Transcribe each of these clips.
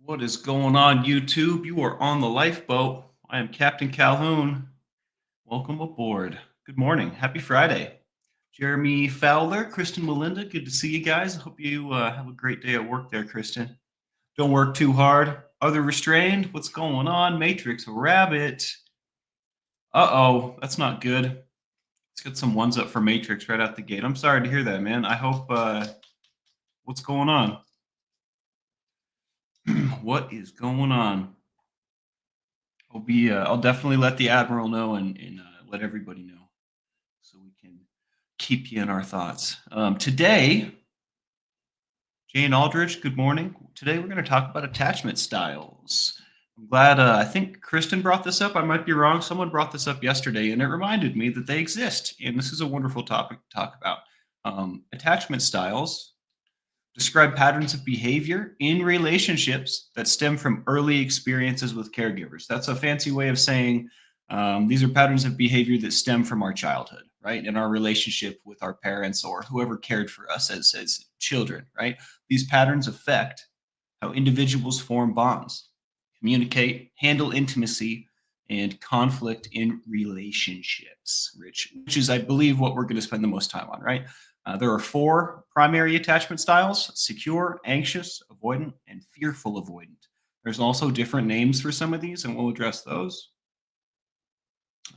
What is going on, YouTube? You are on the lifeboat. I am Captain Calhoun. Welcome aboard. Good morning. Happy Friday. Jeremy Fowler, Kristen Melinda, good to see you guys. I hope you have a great day at work there, Kristen. Don't work too hard. Other restrained? What's going on? Matrix Rabbit. Uh-oh, that's not good. Let's get some ones up for Matrix right out the gate. I'm sorry to hear that, man. I hope, what's going on? What is going on? I'll definitely let the Admiral know and let everybody know so we can keep you in our thoughts. Today, Jane Aldridge, good morning. Today we're going to talk about attachment styles. I'm glad, I think Kristen brought this up. I might be wrong. Someone brought this up yesterday, and it reminded me that they exist. And this is a wonderful topic to talk about. Attachment styles describe patterns of behavior in relationships that stem from early experiences with caregivers. That's a fancy way of saying these are patterns of behavior that stem from our childhood, right? In our relationship with our parents or whoever cared for us as children, right? These patterns affect how individuals form bonds, communicate, handle intimacy, and conflict in relationships, which is, I believe, what we're going to spend the most time on, right? There are four primary attachment styles: secure, anxious, avoidant, and fearful avoidant. There's also different names for some of these, and we'll address those.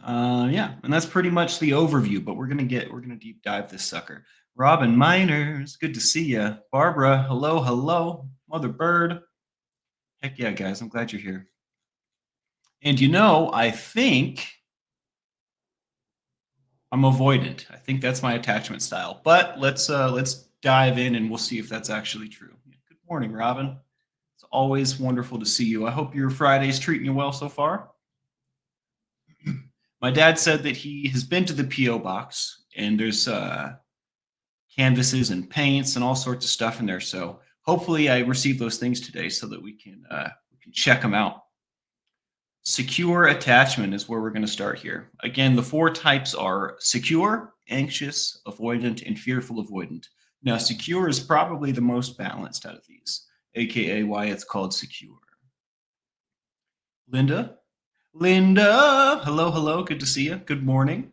Yeah, and that's pretty much the overview, but we're gonna deep dive this sucker. Robin Miners, good to see you. Barbara, hello. Mother Bird, heck yeah, guys, I'm glad you're here. And I think I'm avoidant. I think that's my attachment style. But let's dive in and we'll see if that's actually true. Good morning, Robin. It's always wonderful to see you. I hope your Friday's treating you well so far. My dad said that he has been to the P.O. box and there's canvases and paints and all sorts of stuff in there. So hopefully I receive those things today so that we can check them out. Secure attachment is where we're going to start here. Again, the four types are secure, anxious, avoidant, and fearful avoidant. Now, secure is probably the most balanced out of these, aka why it's called secure. Linda, hello, good to see you. Good morning.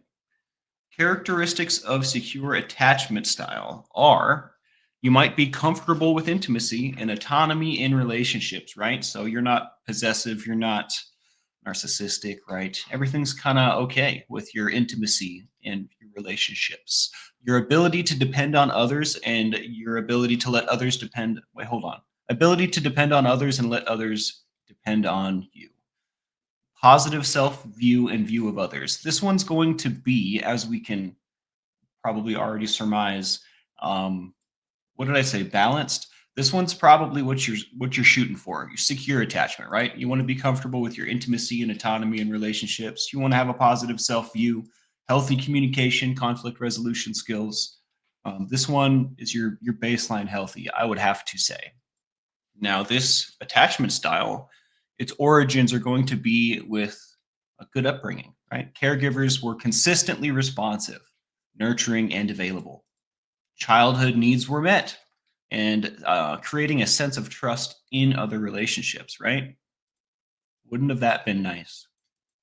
Characteristics of secure attachment style are you might be comfortable with intimacy and autonomy in relationships, right? So you're not possessive, you're not narcissistic, right? Everything's kind of okay with your intimacy and your relationships. Your ability to depend on others and your ability to let others depend. Wait, hold on. Ability to depend on others and let others depend on you. Positive self view and view of others. This one's going to be, as we can probably already surmise, what did I say? Balanced. This one's probably what you're shooting for. Your secure attachment, right? You want to be comfortable with your intimacy and autonomy in relationships. You want to have a positive self-view, healthy communication, conflict resolution skills. This one is your baseline healthy, I would have to say. Now, this attachment style, its origins are going to be with a good upbringing, right? Caregivers were consistently responsive, nurturing, and available. Childhood needs were met, and creating a sense of trust in other relationships, right? Wouldn't have that been nice?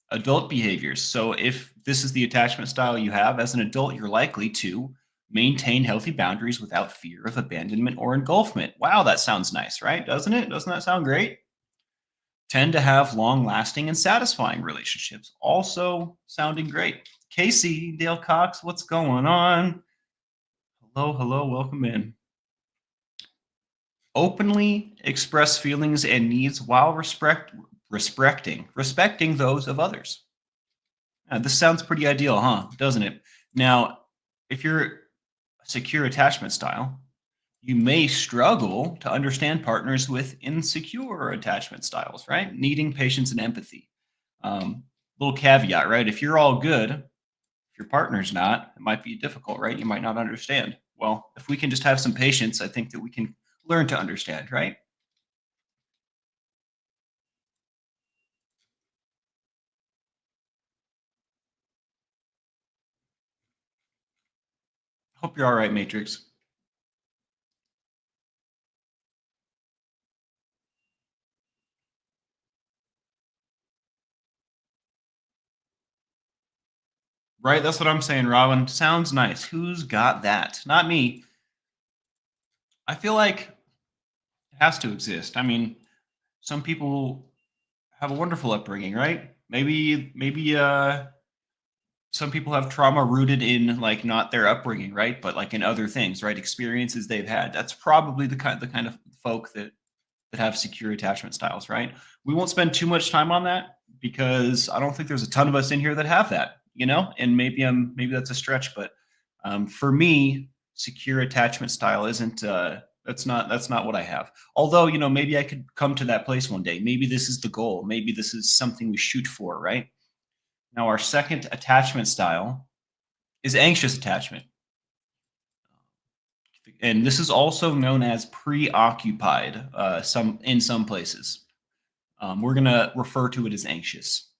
Adult behaviors. So if this is the attachment style you have as an adult, you're likely to maintain healthy boundaries without fear of abandonment or engulfment. Wow, that sounds nice, right? Doesn't it? Doesn't that sound great? Tend to have long-lasting and satisfying relationships. Also sounding great. Casey, Dale Cox, what's going on? Hello, welcome in. Openly express feelings and needs while respecting those of others. This sounds pretty ideal, huh? Doesn't it? Now, if you're a secure attachment style, you may struggle to understand partners with insecure attachment styles, right? Needing patience and empathy. Little caveat, right? If you're all good, if your partner's not, it might be difficult, right? You might not understand. Well, if we can just have some patience, I think that we can learn to understand, right? Hope you're all right, Matrix. Right? That's what I'm saying, Robin. Sounds nice. Who's got that? Not me. I feel like it has to exist. I mean, some people have a wonderful upbringing, right? Maybe some people have trauma rooted in like not their upbringing, right? But like in other things, right? Experiences they've had. That's probably the kind of folk that have secure attachment styles, right? We won't spend too much time on that because I don't think there's a ton of us in here that have that, you know. And maybe that's a stretch, but for me, secure attachment style isn't. That's not what I have. Although you know, maybe I could come to that place one day. Maybe this is the goal. Maybe this is something we shoot for, right? Now, our second attachment style is anxious attachment. And this is also known as preoccupied in some places. We're going to refer to it as anxious.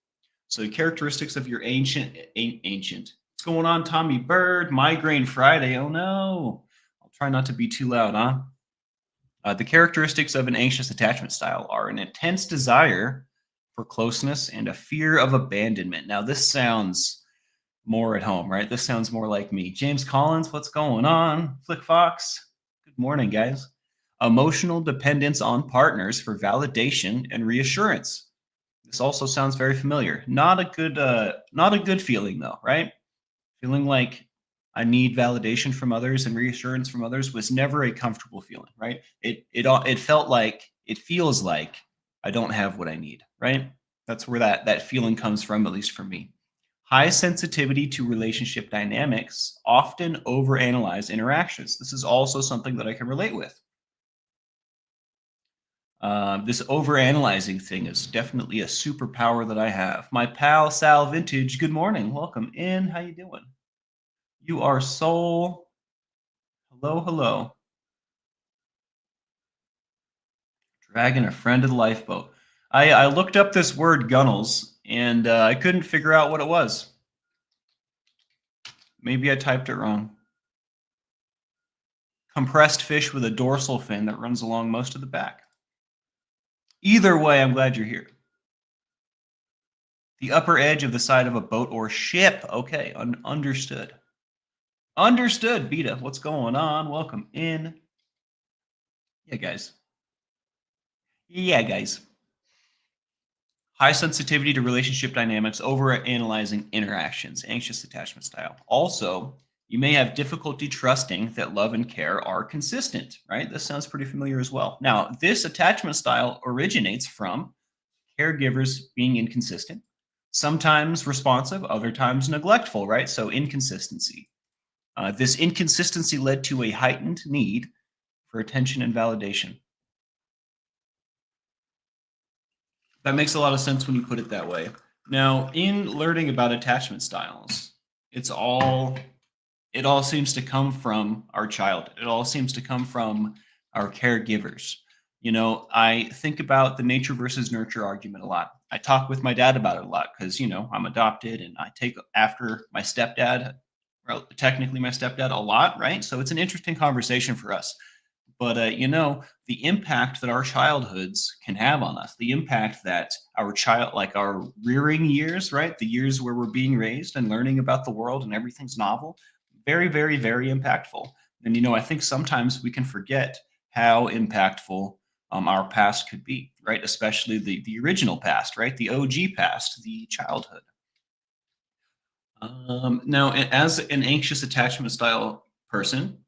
So characteristics of your ancient. What's going on, Tommy Bird? Migraine Friday. Oh no. I'll try not to be too loud, huh? The characteristics of an anxious attachment style are an intense desire for closeness and a fear of abandonment. Now, this sounds more at home, right? This sounds more like me. James Collins, what's going on? Flick Fox, good morning, guys. Emotional dependence on partners for validation and reassurance. This also sounds very familiar. Not a good feeling though, right? Feeling like I need validation from others and reassurance from others was never a comfortable feeling, right? It felt like it feels like I don't have what I need, right? That's where that feeling comes from, at least for me. High sensitivity to relationship dynamics, often overanalyze interactions. This is also something that I can relate with. This overanalyzing thing is definitely a superpower that I have. My pal Sal Vintage, good morning. Welcome in. How you doing? You are soul. Hello, hello. Dragging a friend to the lifeboat. I looked up this word gunnels and I couldn't figure out what it was. Maybe I typed it wrong. Compressed fish with a dorsal fin that runs along most of the back. Either way, I'm glad you're here. The upper edge of the side of a boat or ship. Okay, understood. Understood, Beta. What's going on? Welcome in. Yeah, guys. Yeah, guys. High sensitivity to relationship dynamics, over analyzing interactions, anxious attachment style. Also, you may have difficulty trusting that love and care are consistent, right? This sounds pretty familiar as well. Now, this attachment style originates from caregivers being inconsistent, sometimes responsive, other times neglectful, right? So, inconsistency. This inconsistency led to a heightened need for attention and validation. That makes a lot of sense when you put it that way. Now, in learning about attachment styles, it's all it all seems to come from our childhood. It all seems to come from our caregivers. You know, I think about the nature versus nurture argument a lot. I talk with my dad about it a lot because, you know, I'm adopted and I take after my stepdad, well, technically my stepdad a lot, right? So it's an interesting conversation for us. But you know, the impact that our childhoods can have on us, the impact that our child, like our rearing years, right, the years where we're being raised and learning about the world and everything's novel, very, very, very impactful. And you know, I think sometimes we can forget how impactful our past could be, right? Especially the original past, right? The OG past, the childhood. Now, as an anxious attachment style person,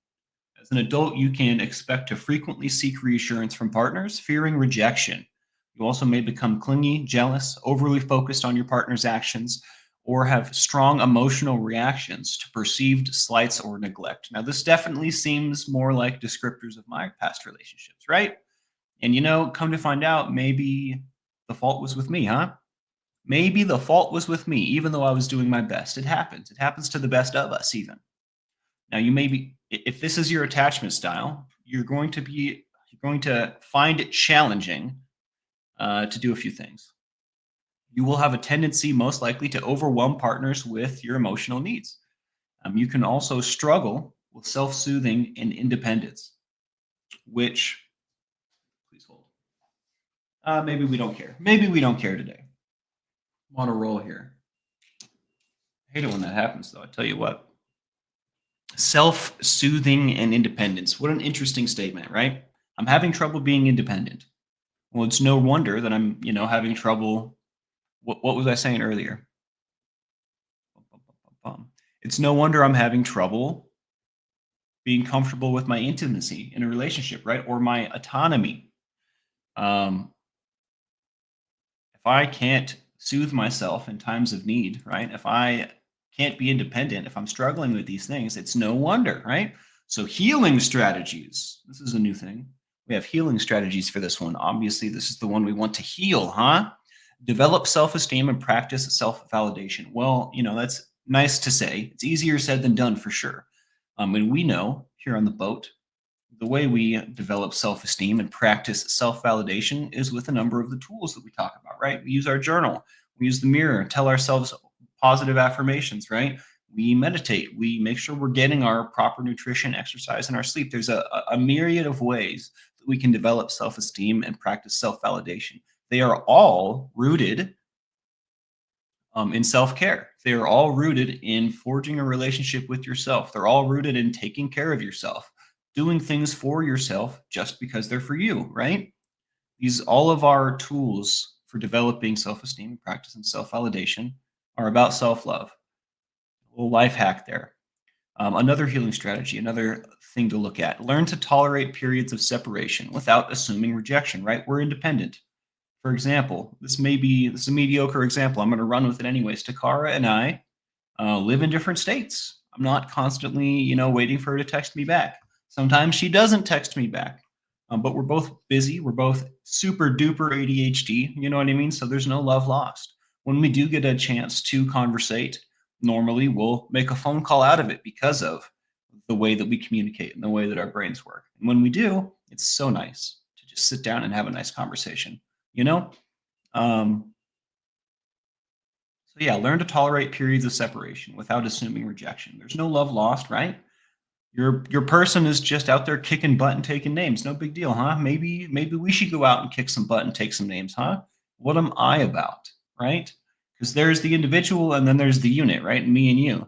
as an adult, you can expect to frequently seek reassurance from partners, fearing rejection. You also may become clingy, jealous, overly focused on your partner's actions, or have strong emotional reactions to perceived slights or neglect. Now, this definitely seems more like descriptors of my past relationships, right? And you know, come to find out, maybe the fault was with me, huh? Maybe the fault was with me, even though I was doing my best. It happens. It happens to the best of us, even. Now, you may be, if this is your attachment style, you're going to find it challenging to do a few things. You will have a tendency, most likely, to overwhelm partners with your emotional needs. You can also struggle with self-soothing and independence, which, please hold. Maybe we don't care. Maybe we don't care today. I'm on a roll here. I hate it when that happens, though. I tell you what. Self-soothing and independence. What an interesting statement, right? I'm having trouble being independent. Well, it's no wonder that I'm, having trouble. What was I saying earlier? It's no wonder I'm having trouble being comfortable with my intimacy in a relationship, right? Or my autonomy. Um, if I can't soothe myself in times of need, right? If I can't be independent, if I'm struggling with these things, it's no wonder, right? So, healing strategies. This is a new thing. We have healing strategies for this one. Obviously, this is the one we want to heal, huh? Develop self esteem and practice self validation. Well, that's nice to say. It's easier said than done for sure. And we know here on the boat the way we develop self-esteem and practice self-validation is with a number of the tools that we talk about, right? We use our journal, we use the mirror, tell ourselves positive affirmations, right? We meditate, we make sure we're getting our proper nutrition, exercise, and our sleep. There's a myriad of ways that we can develop self-esteem and practice self-validation. They are all rooted in self care. They are all rooted in forging a relationship with yourself. They're all rooted in taking care of yourself, doing things for yourself just because they're for you, right? These all of our tools for developing self esteem and practicing self validation are about self love. A little life hack there. Another healing strategy, another thing to look at learn to tolerate periods of separation without assuming rejection, right? We're independent. For example, this is a mediocre example. I'm going to run with it anyways. Takara and I live in different states. I'm not constantly, waiting for her to text me back. Sometimes she doesn't text me back, but we're both busy. We're both super duper ADHD. You know what I mean? So there's no love lost. When we do get a chance to conversate, normally we'll make a phone call out of it because of the way that we communicate and the way that our brains work. And when we do, it's so nice to just sit down and have a nice conversation. You know, um, so yeah, learn to tolerate periods of separation without assuming rejection. There's no love lost, right? Your person is just out there kicking butt and taking names. No big deal, huh? Maybe we should go out and kick some butt and take some names, huh? What am I about, right? Because there's the individual and then there's the unit, right? Me and you.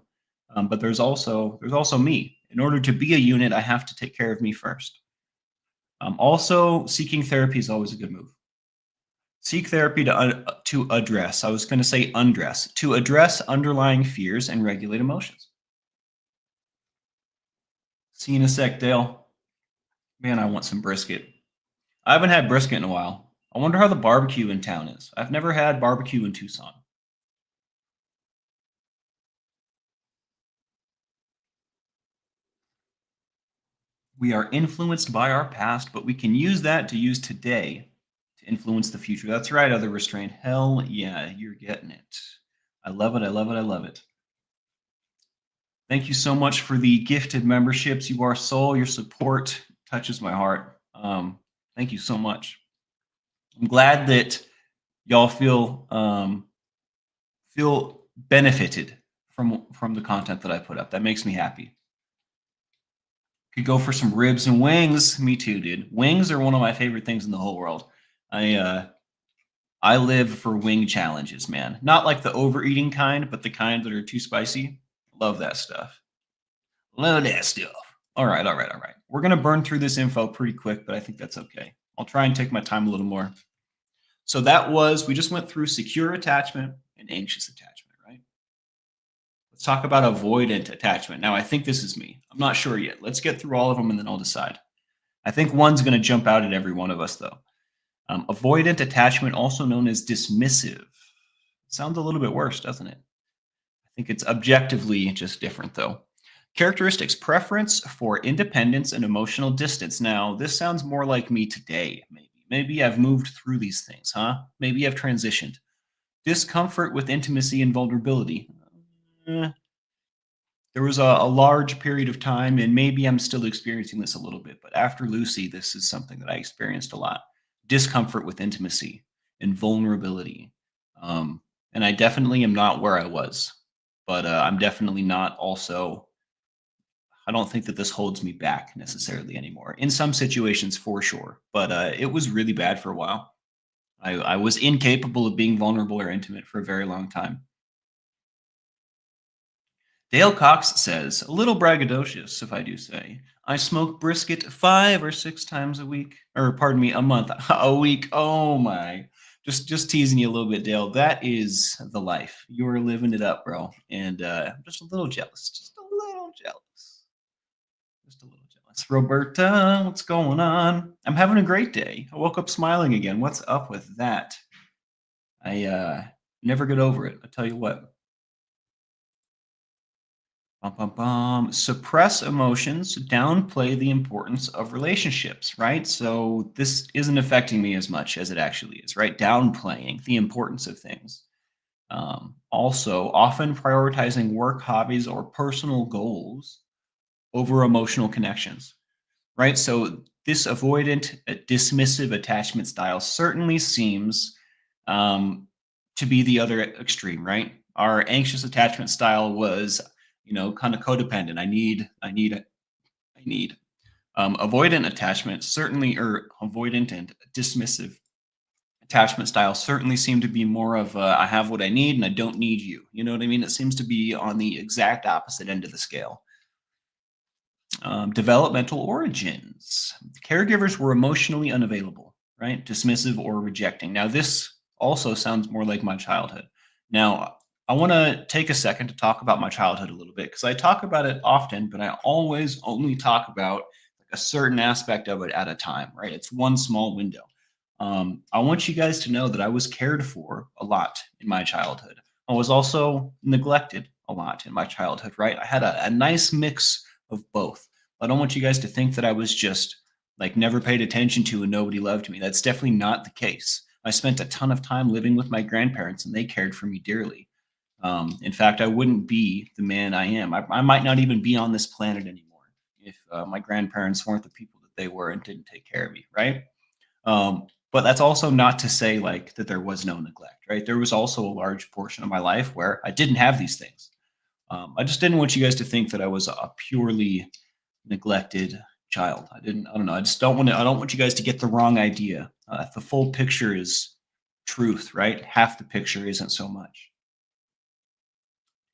But there's also me. In order to be a unit, I have to take care of me first. Also, seeking therapy is always a good move. Seek therapy to address. I was going to say undress to address underlying fears and regulate emotions. See you in a sec, Dale. Man, I want some brisket. I haven't had brisket in a while. I wonder how the barbecue in town is. I've never had barbecue in Tucson. We are influenced by our past, but we can use that to use today to influence the future. That's right, other restraint. Hell yeah, you're getting it. I love it. I love it. I love it. Thank you so much for the gifted memberships. You are soul. Your support touches my heart. Thank you so much. I'm glad that y'all feel benefited from the content that I put up. That makes me happy. Could go for some ribs and wings. Me too, dude. Wings are one of my favorite things in the whole world. I live for wing challenges, man. Not like the overeating kind, but the kind that are too spicy. Love that stuff. Love that stuff. All right, all right, all right. We're gonna burn through this info pretty quick, but I think that's okay. I'll try and take my time a little more. So we just went through secure attachment and anxious attachment, right? Let's talk about avoidant attachment. Now, I think this is me. I'm not sure yet. Let's get through all of them and then I'll decide. I think one's going to jump out at every one of us, though. Avoidant attachment, also known as dismissive. Sounds a little bit worse, doesn't it? I think it's objectively just different, though. Characteristics preference for independence and emotional distance. Now, this sounds more like me today, maybe. Maybe I've moved through these things, huh? Maybe I've transitioned. Discomfort with intimacy and vulnerability. Eh, there was a large period of time, and maybe I'm still experiencing this a little bit, but after Lucy, this is something that I experienced a lot. Discomfort with intimacy and vulnerability. And I definitely am not where I was, but I'm definitely not also, I don't think that this holds me back necessarily anymore. In some situations, for sure, but it was really bad for a while. I was incapable of being vulnerable or intimate for a very long time. Dale Cox says, a little braggadocious, if I do say. I smoke brisket 5 or 6 times a week, or pardon me, a month, a week. Oh my. Just teasing you a little bit, Dale. That is the life. You are living it up, bro. And I'm just a little jealous. Just a little jealous. Just a little jealous. Roberta, what's going on? I'm having a great day. I woke up smiling again. What's up with that? I never get over it. I tell you what. Bum, bum, bum. Suppress emotions, downplay the importance of relationships, right? So this isn't affecting me as much as it actually is, right? Downplaying the importance of things. Also, often prioritizing work, hobbies, or personal goals over emotional connections, right? So this avoidant, dismissive attachment style certainly seems to be the other extreme, right? Our anxious attachment style was, kind of codependent. I need. Avoidant attachment certainly, or avoidant and dismissive attachment style certainly seem to be more of I have what I need and I don't need you. You know what I mean? It seems to be on the exact opposite end of the scale. Developmental origins. Caregivers were emotionally unavailable, right? Dismissive or rejecting. Now, this also sounds more like my childhood. Now, I want to take a second to talk about my childhood a little bit because I talk about it often, but I always only talk about a certain aspect of it at a time, right? It's one small window. I want you guys to know that I was cared for a lot in my childhood. I was also neglected a lot in my childhood, right? I had a nice mix of both. I don't want you guys to think that I was just like never paid attention to and nobody loved me. That's definitely not the case. I spent a ton of time living with my grandparents and they cared for me dearly. In fact, I wouldn't be the man I am. I might not even be on this planet anymore if my grandparents weren't the people that they were and didn't take care of me, right? But that's also not to say like that there was no neglect, right? There was also a large portion of my life where I didn't have these things. I just didn't want you guys to think that I was a purely neglected child. I don't know. I don't want you guys to get the wrong idea. The full picture is truth, right? Half the picture isn't so much.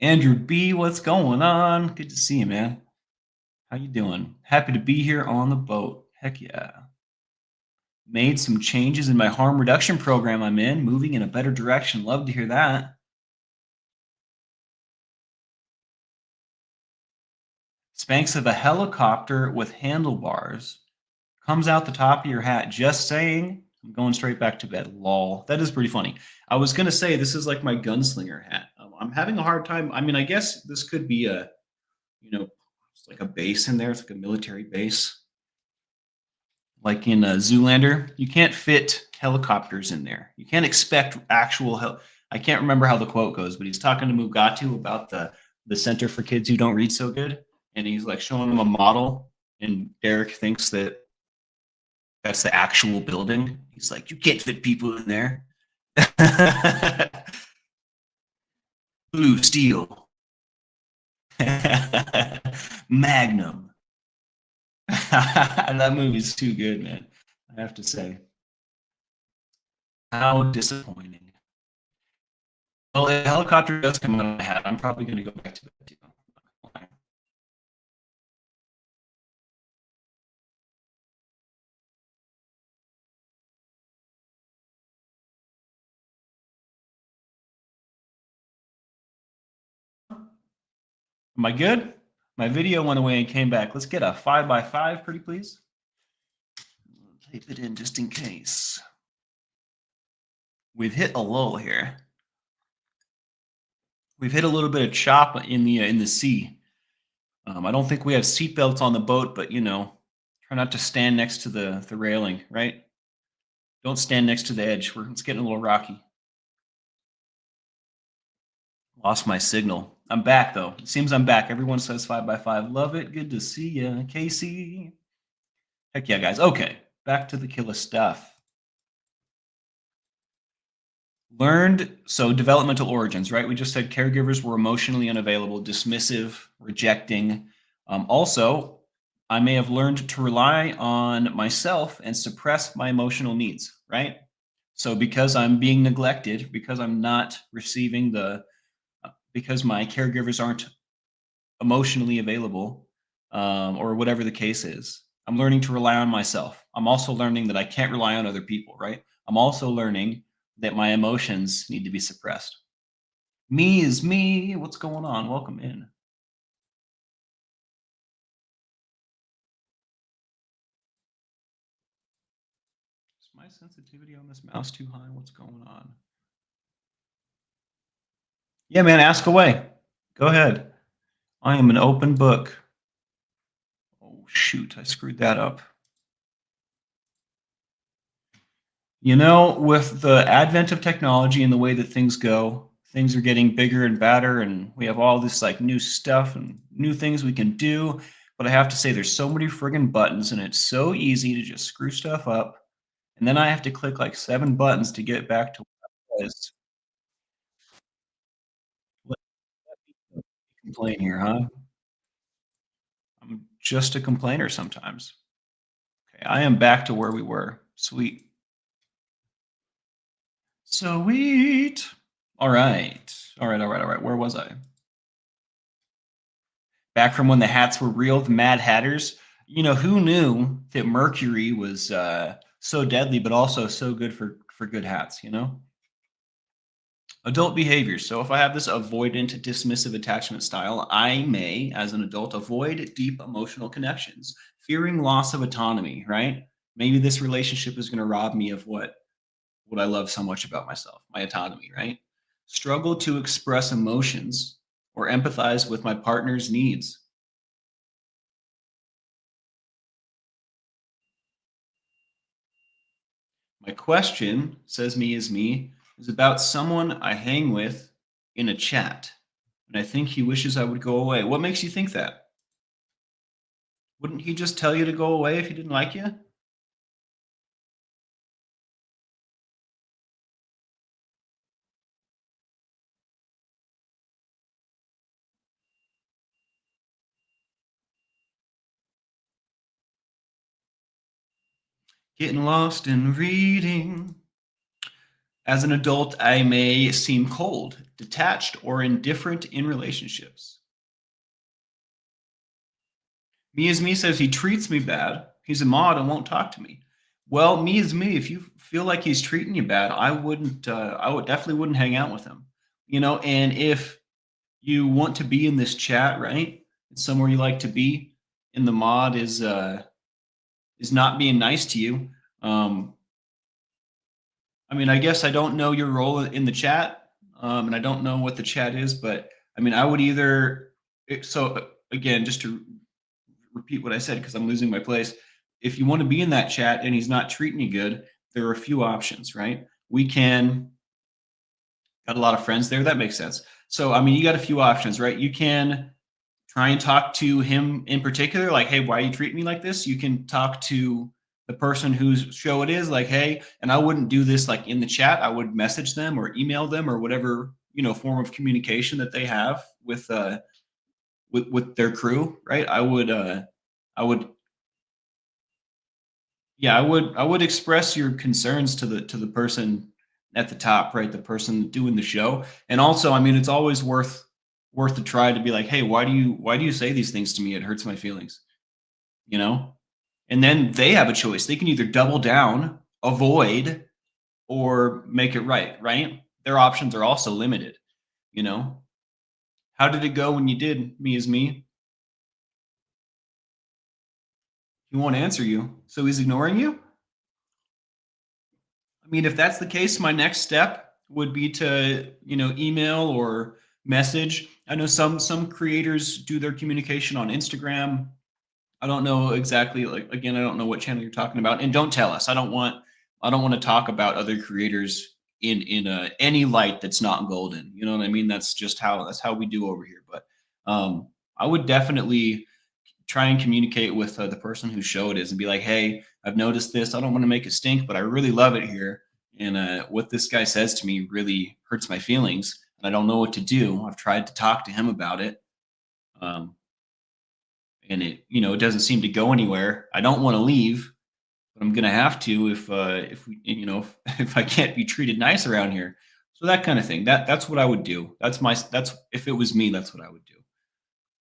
Andrew B, what's going on? Good to see you, man. How you doing? Happy to be here on the boat. Heck yeah. Made some changes in my harm reduction program I'm in, moving in a better direction. Love to hear that. Spanx of a helicopter with handlebars comes out the top of your hat. Just saying. I'm going straight back to bed. Lol. That is pretty funny. I was going to say this is like my gunslinger hat. I'm having a hard time. I mean, I guess this could be it's like a base in there. It's like a military base. Like in Zoolander, you can't fit helicopters in there. You can't expect actual I can't remember how the quote goes, but he's talking to Mugatu about the Center for Kids Who Don't Read So Good, and he's like showing him a model, and Derek thinks that that's the actual building. He's like, you can't fit people in there. Blue steel. Magnum. That movie's too good, man. I have to say. How disappointing. Well, if a helicopter does come out of my hat, I'm probably going to go back to bed too. Am I good? My video went away and came back. Let's get a 5x5, pretty please. Type it in just in case. We've hit a lull here. We've hit a little bit of chop in the sea. I don't think we have seatbelts on the boat, but try not to stand next to the railing, right? Don't stand next to the edge. It's getting a little rocky. Lost my signal. I'm back though. It seems I'm back. Everyone says 5x5. Love it. Good to see you, Casey. Heck yeah, guys. Okay, back to the killer stuff. So developmental origins, right? We just said caregivers were emotionally unavailable, dismissive, rejecting. Also, I may have learned to rely on myself and suppress my emotional needs, right? So because I'm being neglected, because I'm not receiving because my caregivers aren't emotionally available, or whatever the case is. I'm learning to rely on myself. I'm also learning that I can't rely on other people, right? I'm also learning that my emotions need to be suppressed. Me is me. What's going on? Welcome in. Is my sensitivity on this mouse too high? What's going on? Yeah, man, ask away. Go ahead. I am an open book. Oh, shoot. I screwed that up. With the advent of technology and the way that things go, things are getting bigger and badder, and we have all this like new stuff and new things we can do. But I have to say, there's so many friggin' buttons, and it's so easy to just screw stuff up. And then I have to click like 7 buttons to get back to what I was. Let me complain here, huh? I'm just a complainer sometimes. Okay, I am back to where we were. Sweet. Sweet. All right. All right. All right. All right. Where was I? Back from when the hats were real, the Mad Hatters. Who knew that mercury was so deadly, but also so good for good hats? Adult behaviors. So if I have this avoidant dismissive attachment style, I may, as an adult, avoid deep emotional connections, fearing loss of autonomy, right? Maybe this relationship is going to rob me of what I love so much about myself, my autonomy, right? Struggle to express emotions or empathize with my partner's needs. My question, says me is me, is about someone I hang with in a chat. And I think he wishes I would go away. What makes you think that? Wouldn't he just tell you to go away if he didn't like you? Getting lost in reading. As an adult, I may seem cold, detached, or indifferent in relationships. Me is me says he treats me bad. He's a mod and won't talk to me. Well, me is me. If you feel like he's treating you bad, I wouldn't. I would definitely wouldn't hang out with him. And if you want to be in this chat, right? It's somewhere you like to be, and the mod is not being nice to you. I mean, I guess I don't know your role in the chat, and I don't know what the chat is, but I mean, I would either. So again, just to repeat what I said because I'm losing my place. If you want to be in that chat and he's not treating you good, there are a few options, right? We can got a lot of friends there. That makes sense. So I mean, you got a few options, right? You can try and talk to him in particular, like, hey, why are you treating me like this? You can talk to the person whose show it is, like, hey, and I wouldn't do this like in the chat. I would message them or email them or whatever form of communication that they have with their crew, right? I would yeah, I would express your concerns to the person at the top, right? The person doing the show. And also, I mean, it's always worth the try to be like, hey, why do you say these things to me? It hurts my feelings, you know? And then they have a choice. They can either double down, avoid, or make it right, right? Their options are also limited, you know? How did it go when you did me is me? He won't answer you. So he's ignoring you? I mean, if that's the case, my next step would be to, email or message. I know some creators do their communication on Instagram. I don't know exactly, like, again, I don't know what channel you're talking about, and don't tell us. I don't want to talk about other creators in any light that's not golden. You know what I mean? That's how we do over here. But I would definitely try and communicate with the person whose show it is and be like, hey, I've noticed this. I don't want to make it stink, but I really love it here. And what this guy says to me really hurts my feelings. And I don't know what to do. I've tried to talk to him about it. Um, and it doesn't seem to go anywhere. I don't want to leave, but I'm going to have to if we, if I can't be treated nice around here. So that kind of thing. That's what I would do. That's if it was me, that's what I would do.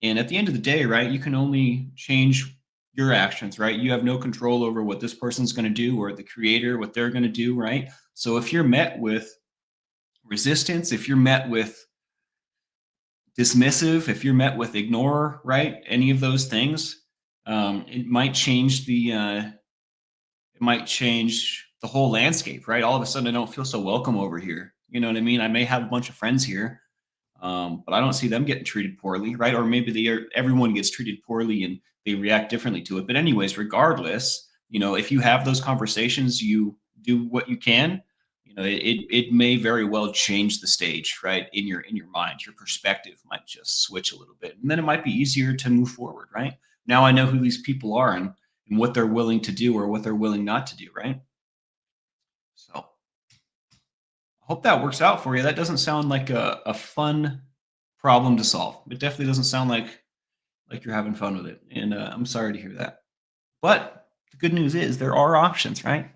And at the end of the day, right, you can only change your actions, right? You have no control over what this person's going to do or the creator, what they're going to do, right? So if you're met with resistance, if you're met with dismissive, if you're met with ignore, right? Any of those things, it might change the whole landscape, right? All of a sudden, I don't feel so welcome over here. You know what I mean? I may have a bunch of friends here, but I don't see them getting treated poorly, right? Or maybe everyone gets treated poorly and they react differently to it. But anyways, regardless, if you have those conversations, you do what you can. It may very well change the stage, right? In your mind, your perspective might just switch a little bit, and then it might be easier to move forward, right? Now I know who these people are and what they're willing to do or what they're willing not to do, right? So I hope that works out for you. That doesn't sound like a fun problem to solve. It definitely doesn't sound like you're having fun with it. And I'm sorry to hear that. But the good news is there are options, right?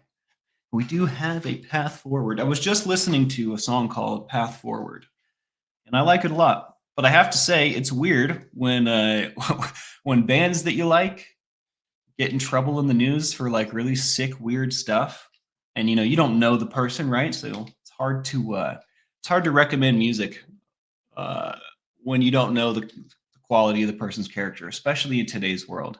We do have a path forward. I was just listening to a song called Path Forward, and I like it a lot. But I have to say, it's weird when when bands that you like get in trouble in the news for like really sick, weird stuff, and you don't know the person, right? So it's hard to recommend music uh, when you don't know the quality of the person's character, especially in today's world.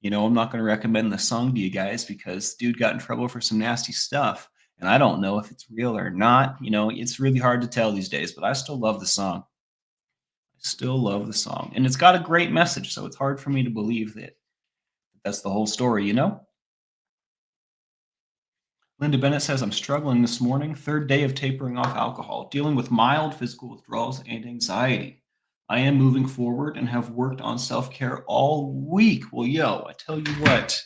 I'm not going to recommend the song to you guys because dude got in trouble for some nasty stuff, and I don't know if it's real or not. It's really hard to tell these days, but I still love the song. I still love the song, and it's got a great message. So it's hard for me to believe that that's the whole story. Linda Bennett says, I'm struggling this morning, third day of tapering off alcohol, dealing with mild physical withdrawals and anxiety. I am moving forward and have worked on self-care all week. Well, I tell you what,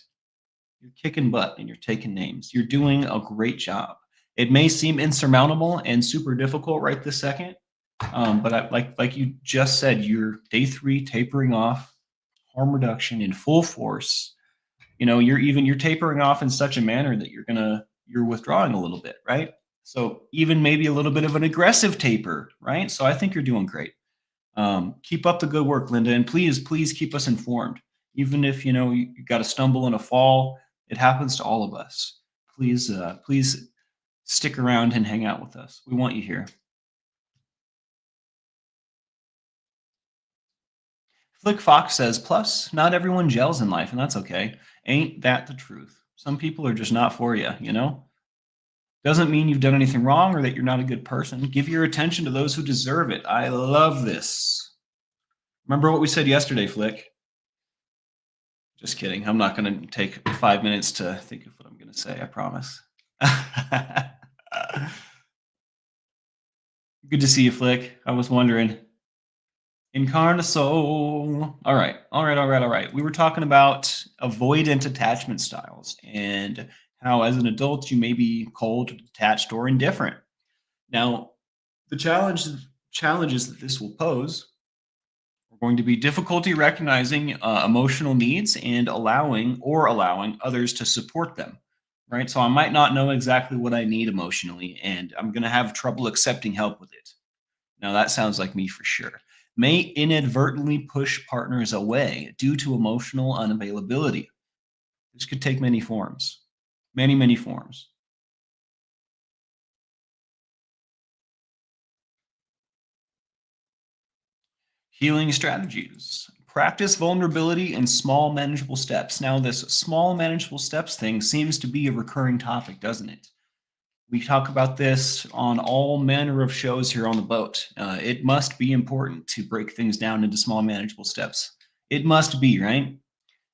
you're kicking butt and you're taking names. You're doing a great job. It may seem insurmountable and super difficult right this second, but like you just said, you're day 3 tapering off, harm reduction in full force. You're tapering off in such a manner that you're withdrawing a little bit, right? So even maybe a little bit of an aggressive taper, right? So I think you're doing great. Keep up the good work, Linda, and please keep us informed. Even if you got to stumble and a fall, it happens to all of us. Please stick around and hang out with us. We want you here. Flick Fox says, plus, not everyone gels in life, and that's okay. Ain't that the truth? Some people are just not for you. Doesn't mean you've done anything wrong or that you're not a good person. Give your attention to those who deserve it. I love this. Remember what we said yesterday, Flick? Just kidding. I'm not going to take 5 minutes to think of what I'm going to say, I promise. Good to see you, Flick. I was wondering. Incarnaso. All right. We were talking about avoidant attachment styles and how, as an adult, you may be cold, detached, or indifferent. Now, the challenges that this will pose are going to be difficulty recognizing emotional needs and allowing others to support them. Right. So I might not know exactly what I need emotionally, and I'm going to have trouble accepting help with it. Now, that sounds like me for sure. May inadvertently push partners away due to emotional unavailability. This could take many forms, many, many forms. Healing strategies. Practice vulnerability in small, manageable steps. Now, this small, manageable steps thing seems to be a recurring topic, doesn't it? We talk about this on all manner of shows here on the boat. It must be important to break things down into small, manageable steps. It must be, right?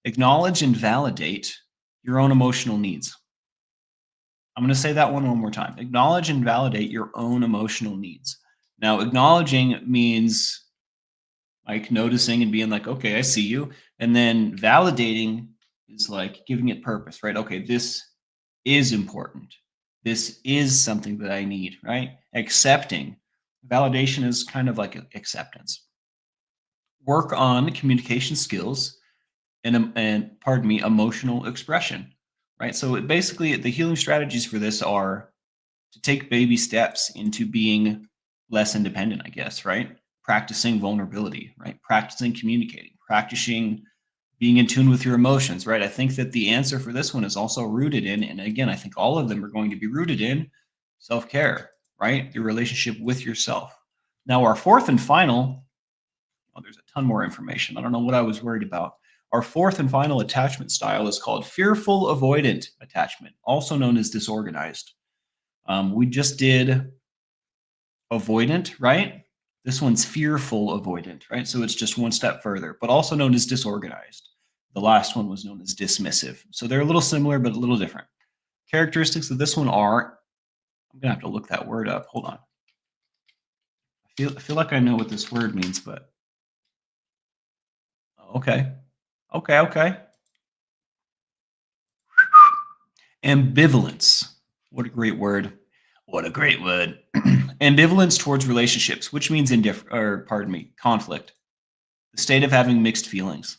Acknowledge and validate your own emotional needs. I'm going to say that one more time. Acknowledge and validate your own emotional needs. Now, acknowledging means like noticing and being like, okay, I see you. And then validating is like giving it purpose, right? Okay, this is important. This is something that I need, right? Accepting. Validation is kind of like acceptance. Work on communication skills and emotional expression, right? So basically, the healing strategies for this are to take baby steps into being less independent, I guess, right? practicing vulnerability, right? Practicing communicating, practicing being in tune with your emotions, right? I think that the answer for this one is also rooted in, and again, I think all of them are going to be rooted in self care, right? Your relationship with yourself. Now, our fourth and final, oh, there's a ton more information. I don't know what I was worried about. Our fourth and final attachment style is called fearful avoidant attachment, also known as disorganized. We just did avoidant, right? This one's fearful avoidant, right? So it's just one step further, but also known as disorganized. The last one was known as dismissive. So they're a little similar, but a little different. Characteristics of this one are, I'm going to have to look that word up. Hold on. I feel like I know what this word means, but okay. Okay. Ambivalence. What a great word. What a great word. Ambivalence towards relationships, which means conflict. The state of having mixed feelings.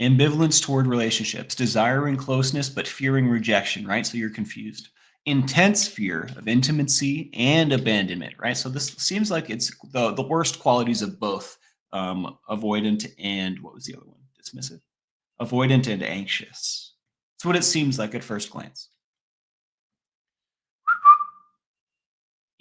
Ambivalence toward relationships, desiring closeness but fearing rejection, right? So you're confused. Intense fear of intimacy and abandonment, right? So this seems like it's the worst qualities of both avoidant and what was the other one? Dismissive. Avoidant and anxious. That's what it seems like at first glance.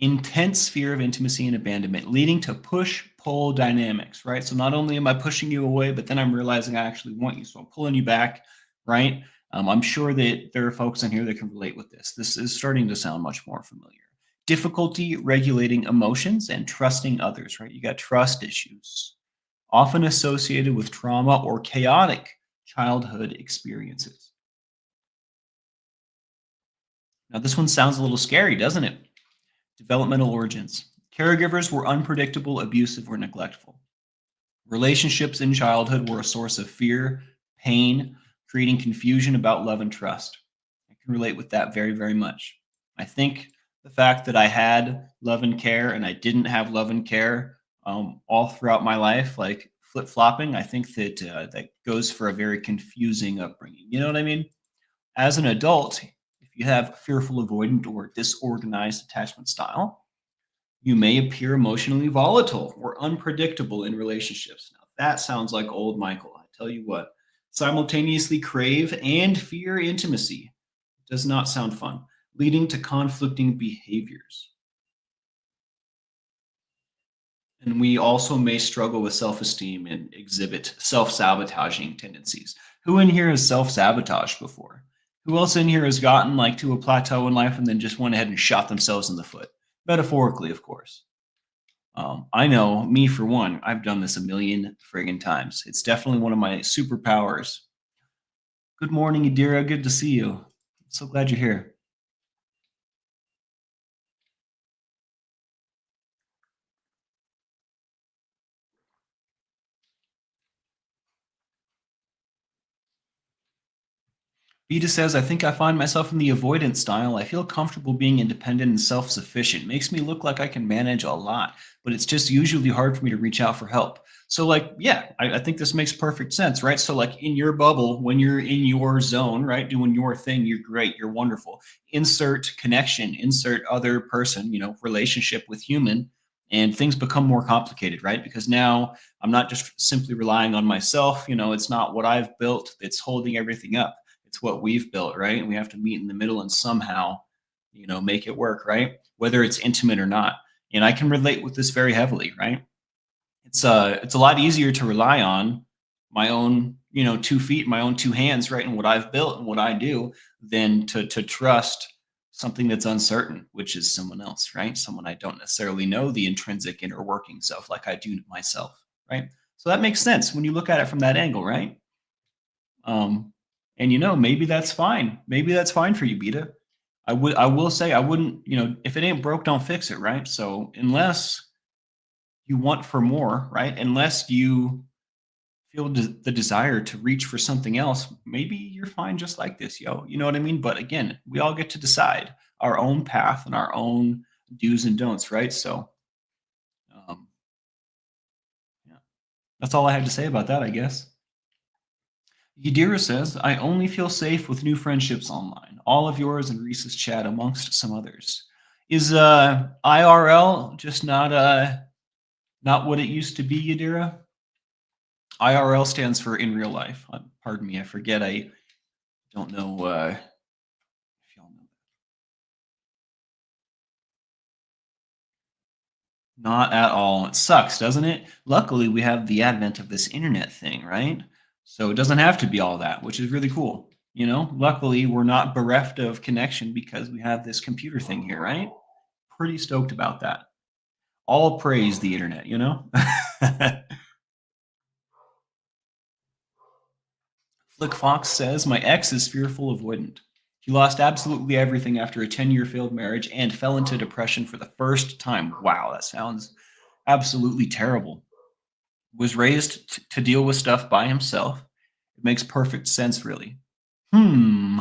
Intense fear of intimacy and abandonment, leading to push-pull dynamics, right? So not only am I pushing you away, but then I'm realizing I actually want you, so I'm pulling you back, right? I'm sure that there are folks in here that can relate with this. This is starting to sound much more familiar. Difficulty regulating emotions and trusting others, right? You got trust issues, often associated with trauma or chaotic childhood experiences. Now, this one sounds a little scary, doesn't it? Developmental origins. Caregivers were unpredictable, abusive, or neglectful. Relationships in childhood were a source of fear, pain, creating confusion about love and trust. I can relate with that very, very much. I think the fact that I had love and care and I didn't have love and care all throughout my life, like flip flopping, I think that that goes for a very confusing upbringing. You know what I mean? As an adult, if you have fearful avoidant or disorganized attachment style, you may appear emotionally volatile or unpredictable in relationships. Now, that sounds like old Michael. I tell you what, simultaneously crave and fear intimacy does not sound fun, leading to conflicting behaviors. And we also may struggle with self esteem and exhibit self sabotaging tendencies. Who in here has self sabotaged before? Who else in here has gotten like to a plateau in life and then just went ahead and shot themselves in the foot? Metaphorically, of course. I know me for one, I've done this a million friggin' times. It's definitely one of my superpowers. Good morning, Adira. Good to see you. I'm so glad you're here. Vita says, I think I find myself in the avoidance style. I feel comfortable being independent and self sufficient. Makes me look like I can manage a lot, but it's just usually hard for me to reach out for help. So, like, yeah, I think this makes perfect sense, right? So, like, in your bubble, when you're in your zone, right, doing your thing, you're great, you're wonderful. Insert connection, insert other person, relationship with human, and things become more complicated, right? Because now I'm not just simply relying on myself, it's not what I've built that's holding everything up. It's what we've built, right? And we have to meet in the middle and somehow, make it work, right? Whether it's intimate or not. And I can relate with this very heavily, right? It's a lot easier to rely on my own, 2 feet, my own two hands, right? And what I've built and what I do than to trust something that's uncertain, which is someone else, right? Someone I don't necessarily know the intrinsic inner workings of like I do myself, right? So that makes sense when you look at it from that angle, right? And maybe that's fine. Maybe that's fine for you, Beta. I will say I wouldn't, if it ain't broke, don't fix it, right? So unless you want for more, right? Unless you feel the desire to reach for something else, maybe you're fine just like this, yo. You know what I mean? But again, we all get to decide our own path and our own do's and don'ts, right? So, um, yeah, that's all I have to say about that, I guess. Yadira says, I only feel safe with new friendships online. All of yours and Reese's chat amongst some others. Is IRL just not what it used to be, Yadira? IRL stands for in real life. Pardon me, I forget. I don't know if y'all know. Not at all. It sucks, doesn't it? Luckily, we have the advent of this internet thing, right? So it doesn't have to be all that, which is really cool. You know, luckily, we're not bereft of connection because we have this computer thing here, right? Pretty stoked about that. All praise the internet, you know? Flick Fox says, my ex is fearful avoidant. He lost absolutely everything after a 10-year failed marriage and fell into depression for the first time. Wow, that sounds absolutely terrible. Was raised to deal with stuff by himself. It makes perfect sense, really. Hmm.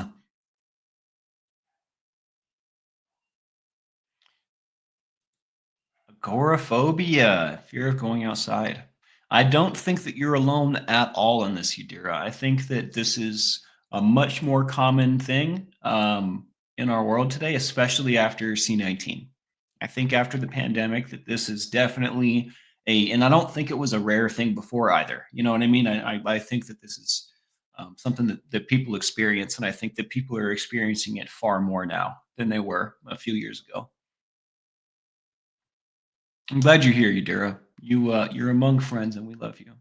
Agoraphobia, fear of going outside. I don't think that you're alone at all in this, Yadira. I think that this is a much more common thing in our world today, especially after C-19. I think after the pandemic that this is definitely and I don't think it was a rare thing before either. You know what I mean? I think that this is something that people experience, and I think that people are experiencing it far more now than they were a few years ago. I'm glad you're here, Yadira. You're among friends, and we love you.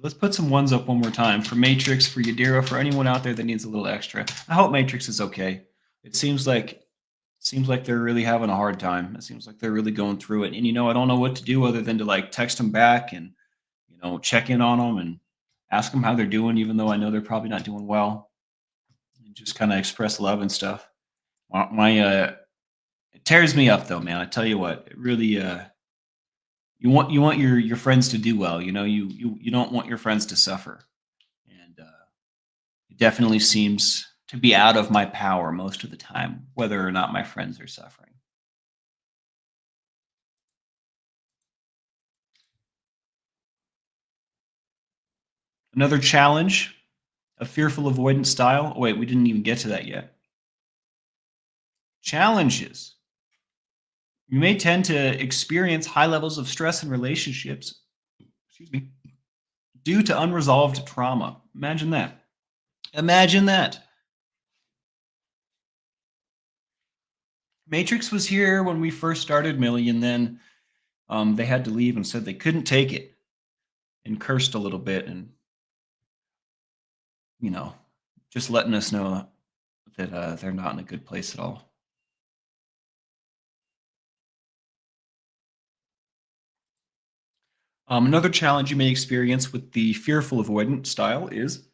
Let's put some ones up one more time for Matrix, for Yadira, for anyone out there that needs a little extra. I hope Matrix is okay. It seems like they're really having a hard time. It seems like they're really going through it. And I don't know what to do other than to like text them back and check in on them and ask them how they're doing, even though I know they're probably not doing well. And just kind of express love and stuff. My it tears me up though, man. I tell you what, it really you want your friends to do well. You don't want your friends to suffer, and it definitely seems to be out of my power most of the time, whether or not my friends are suffering. Another challenge, a fearful avoidance style. Oh, wait, we didn't even get to that yet. Challenges. You may tend to experience high levels of stress in relationships, excuse me, due to unresolved trauma. Imagine that. Imagine that. Matrix was here when we first started Millie, and then they had to leave and said they couldn't take it and cursed a little bit and, you know, just letting us know that they're not in a good place at all. Another challenge you may experience with the fearful avoidant style is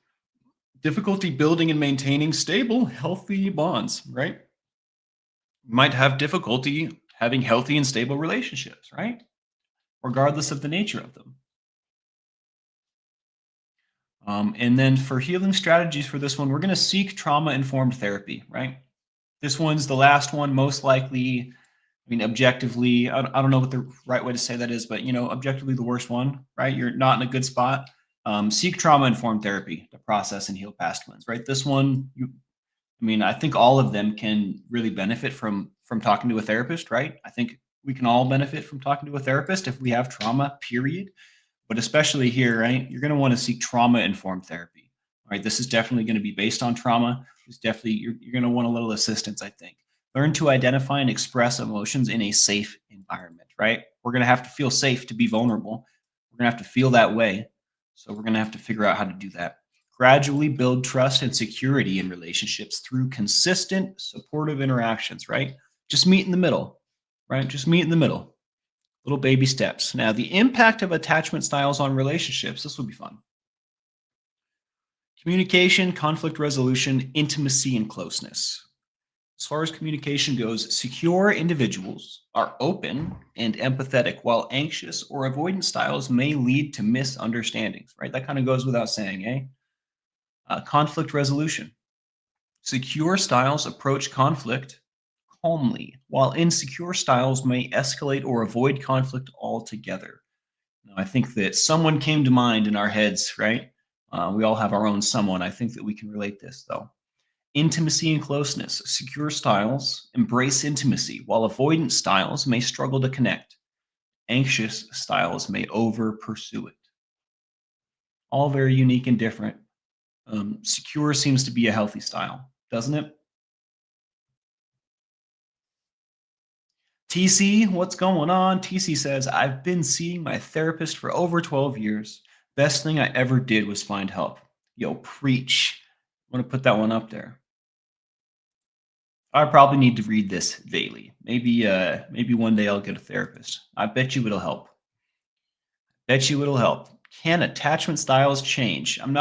difficulty building and maintaining stable, healthy bonds, right? You might have difficulty having healthy and stable relationships, right? Regardless of the nature of them. And then for healing strategies for this one, we're going to seek trauma informed therapy, right? This one's the last one, most likely. I mean, objectively, I don't know what the right way to say that is, but objectively the worst one, right? You're not in a good spot. Seek trauma informed therapy to process and heal past wounds, right? This one, I mean, I think all of them can really benefit from talking to a therapist, right? I think we can all benefit from talking to a therapist if we have trauma, period. But especially here, right? You're going to want to seek trauma informed therapy, right? This is definitely going to be based on trauma. It's definitely you're going to want a little assistance, I think. Learn to identify and express emotions in a safe environment, right? We're going to have to feel safe to be vulnerable. We're going to have to feel that way. So we're going to have to figure out how to do that. Gradually build trust and security in relationships through consistent, supportive interactions, right? Just meet in the middle, right? Just meet in the middle. Little baby steps. Now, the impact of attachment styles on relationships. This will be fun. Communication, conflict resolution, intimacy, and closeness. As far as communication goes, secure individuals are open and empathetic, while anxious or avoidant styles may lead to misunderstandings, right? That kind of goes without saying, eh? Conflict resolution. Secure styles approach conflict calmly, while insecure styles may escalate or avoid conflict altogether. Now, I think that someone came to mind in our heads, right? We all have our own someone. I think that we can relate this though. Intimacy and closeness. Secure styles embrace intimacy, while avoidant styles may struggle to connect. Anxious styles may over pursue it. All very unique and different. Secure seems to be a healthy style, doesn't it? TC, what's going on? TC says, I've been seeing my therapist for over 12 years. Best thing I ever did was find help. Yo, preach. I'm going to put that one up there. I probably need to read this daily. Maybe one day I'll get a therapist. I bet you it'll help. Bet you it'll help. Can attachment styles change? I'm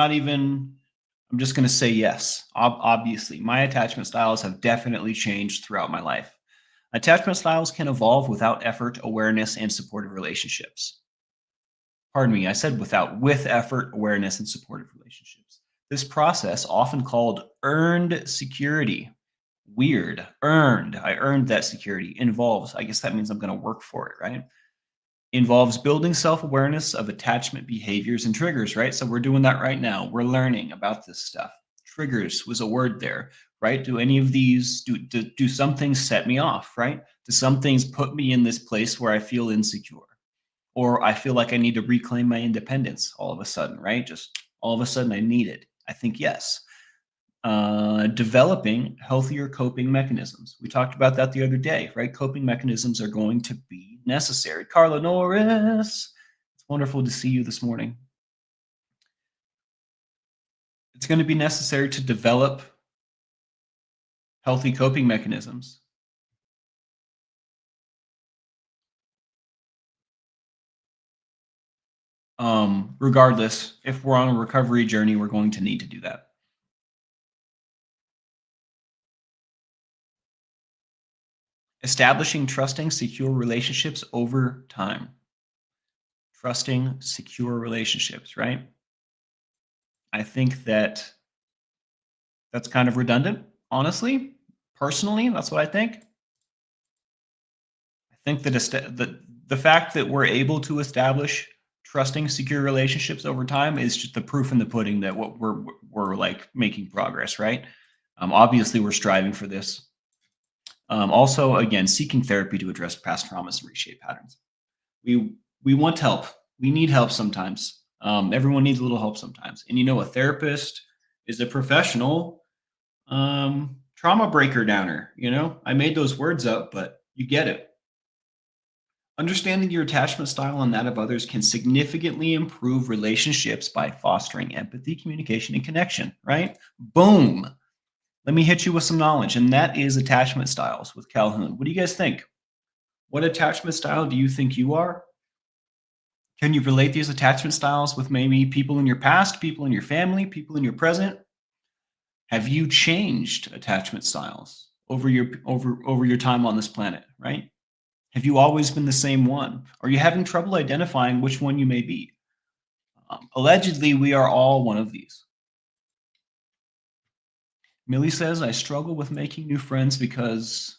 just going to say yes. Obviously, my attachment styles have definitely changed throughout my life. Attachment styles can evolve without effort, awareness, and supportive relationships. Pardon me, I said with effort, awareness, and supportive relationships. This process, often called earned security, weird, earned, I earned that security, involves, I guess that means I'm going to work for it, right? Involves building self-awareness of attachment behaviors and triggers, right? So we're doing that right now. We're learning about this stuff. Triggers was a word there, right? Do any of these, do some things set me off, right? Do some things put me in this place where I feel insecure? Or I feel like I need to reclaim my independence all of a sudden, right? Just all of a sudden I need it. I think yes. Developing healthier coping mechanisms. We talked about that the other day, right? Coping mechanisms are going to be necessary. Carla Norris, it's wonderful to see you this morning. It's going to be necessary to develop healthy coping mechanisms. Regardless, if we're on a recovery journey, we're going to need to do that. Establishing trusting, secure relationships over time. Trusting, secure relationships, right? I think that that's kind of redundant, honestly. Personally, that's what I think. I think that the fact that we're able to establish trusting, secure relationships over time is just the proof in the pudding that what we're like making progress, right? Obviously, we're striving for this. Also, again, seeking therapy to address past traumas and reshape patterns. We want help. We need help sometimes. Everyone needs a little help sometimes. And a therapist is a professional trauma breaker downer. I made those words up, but you get it. Understanding your attachment style and that of others can significantly improve relationships by fostering empathy, communication, and connection, right? Boom. Let me hit you with some knowledge, and that is attachment styles with Calhoun. What do you guys think? What attachment style do you think you are? Can you relate these attachment styles with maybe people in your past, people in your family, people in your present? Have you changed attachment styles over your time on this planet, right? Have you always been the same one? Are you having trouble identifying which one you may be? Allegedly, we are all one of these. Millie says, I struggle with making new friends because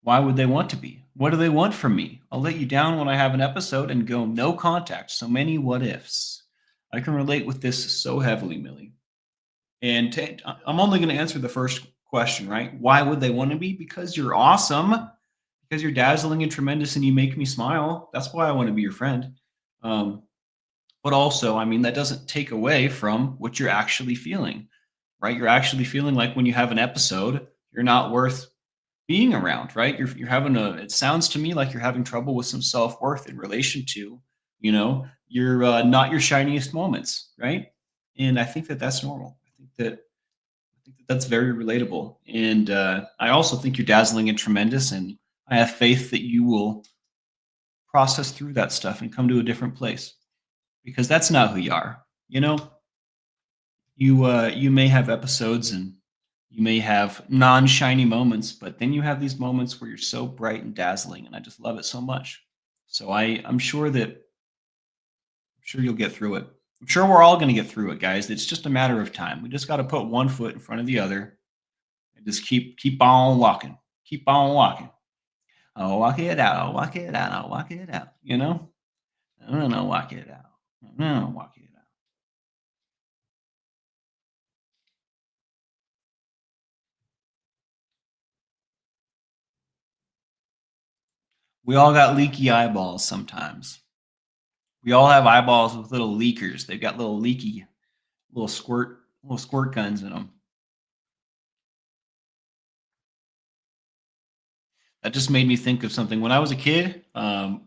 why would they want to be? What do they want from me? I'll let you down when I have an episode and go no contact. So many what ifs. I can relate with this so heavily, Millie. And I'm only going to answer the first question, right? Why would they want to be? Because you're awesome, because you're dazzling and tremendous and you make me smile. That's why I want to be your friend. But also, that doesn't take away from what you're actually feeling, right? You're actually feeling like when you have an episode, you're not worth being around, right? You're having it sounds to me like you're having trouble with some self-worth in relation to, you're not your shiniest moments, right? And I think that that's normal. I think that that's very relatable. And I also think you're dazzling and tremendous. And I have faith that you will process through that stuff and come to a different place, because that's not who you are. You may have episodes and you may have non-shiny moments, but then you have these moments where you're so bright and dazzling, and I just love it so much. So I'm sure you'll get through it. I'm sure we're all going to get through it, guys. It's just a matter of time. We just got to put one foot in front of the other and just keep on walking. Keep on walking. I'll walk it out. I'll walk it out. I'll walk it out. I don't know, walk it out. No, walk it out. We all got leaky eyeballs sometimes. We all have eyeballs with little leakers. They've got little leaky, little squirt guns in them. That just made me think of something. When I was a kid, my